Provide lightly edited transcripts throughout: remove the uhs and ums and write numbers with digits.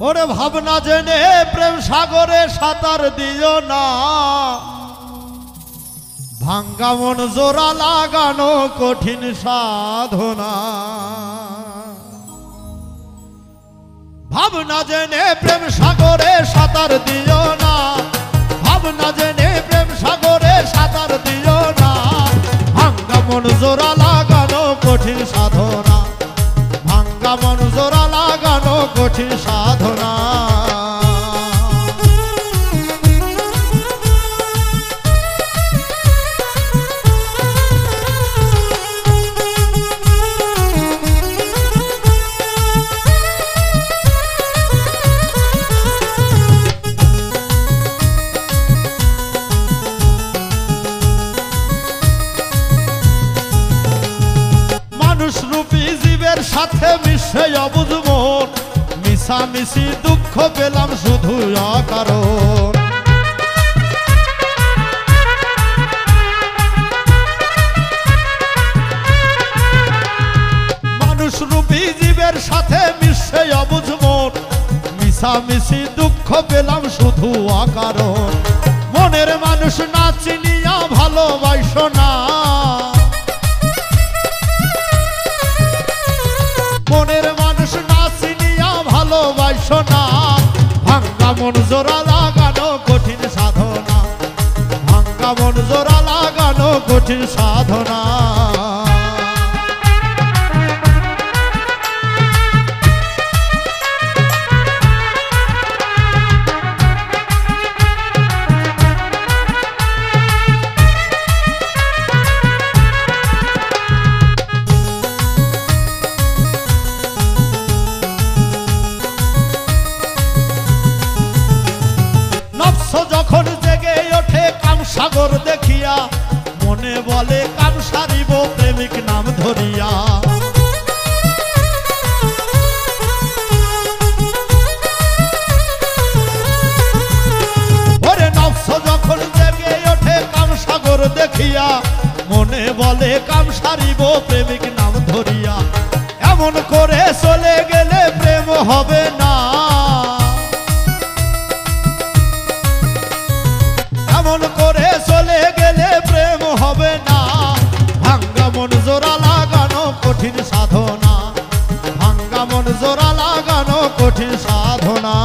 ওরে ভাবনা জেনে প্রেম সাগরে সাঁতার দিও না, ভাঙ্গা মন জোড়া লাগানো কঠিন সাধনা। ভাবনা জেনে প্রেম সাগরে সাঁতার দিও না, ভাবনা জেনে প্রেম সাগরে সাঁতার দিও না, ভাঙ্গা মন জোড়া লাগানো কঠিন সাধনা, ভাঙ্গা মন জোড়া লাগানো কঠিন সাধনা। মানুষ রূপী জীবের সাথে মিশে অবুঝ মন, মিশামিশি দুঃখ পেলাম শুধু অকারণ। মানুষ রূপী জীবের সাথে মিশে অবুঝ মন, মিশামিশি দুঃখ পেলাম শুধু অকারণ। মনের মানুষ না চিনিয়া ভালোবাসো না, মনের মানুষ না চিনিয়া ভালোবাসো না, ভাঙ্গা মন জোড়া লাগানো কঠিন সাধনা, ভাঙ্গা মন জোড়া লাগানো কঠিন সাধনা। যখন জেগে ওঠে কাম সাগর দেখিয়া, মনে বলে কাম সারিব প্রেমিক নাম ধরিয়া। ওরে নফস যখন জেগে ওঠে কাম সাগর দেখিয়া, মনে বলে কাম সারিব প্রেমিক নাম ধরিয়া। এমন করে চলে গেলে প্রেম হবে না, এমন করে চলে গেলে প্রেম হবে না, ভাঙ্গা মন জোড়া লাগানো কঠিন সাধনা, ভাঙ্গা মন জোড়া লাগানো কঠিন সাধনা।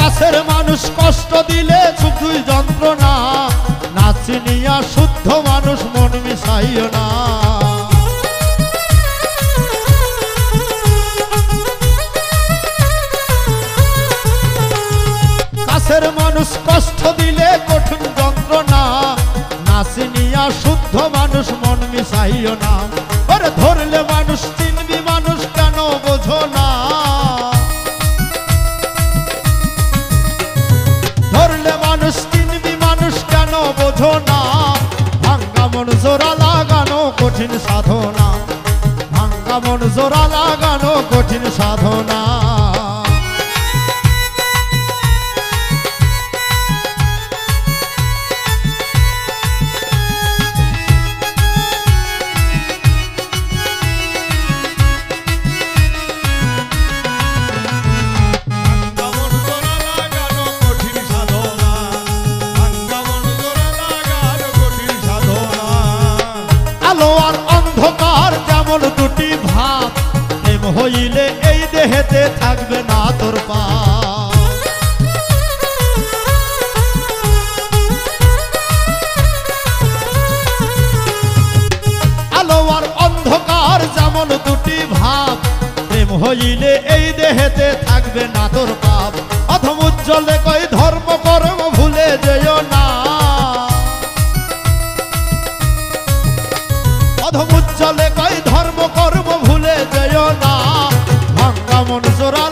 কাছের মানুষ কষ্ট দিলে শুধুই যন্ত্রণা, না চিনিয়া শুদ্ধ মানুষ মন মিশাইও না। কাছের মানুষ কষ্ট দিলে কঠিন যন্ত্রণা, না চিনিয়া শুদ্ধ মানুষ মন মিশাইও না। ওরে ধরলে মানুষ চিনবি মানুষ কেন বোঝো না, ধরলে মানুষ চিনবি মানুষ কেন বোঝো না, ভাঙ্গা মন জোড়া লাগানো কঠিন সাধনা, ভাঙ্গা মন জোড়া লাগানো কঠিন সাধনা। আলো আর অন্ধকার যেমন দুটি ভাব, প্রেম হইলে এই দেহেতে থাকবে না তোর পাপ। আলো আর অন্ধকার যেমন দুটি ভাব, প্রেম হইলে এই দেহেতে থাকবে না তোর পাপ। অধম উজ্জ্বলে কই ধর্ম কর্ম ভুলে যেও না, অধম উজ্জ্বলে কই ধর্ম কর্ম ভুলে যেও না, ভাঙ্গা মন জোড়া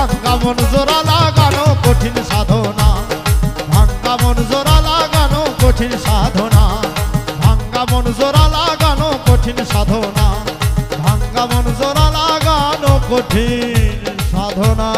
ভাঙ্গা মন জোড়া লাগানো কঠিন সাধনা, ভাঙ্গা মন জোড়া লাগানো কঠিন সাধনা, ভাঙ্গা মন জোড়া লাগানো কঠিন সাধনা, ভাঙ্গা মন জোড়া লাগানো কঠিন সাধনা।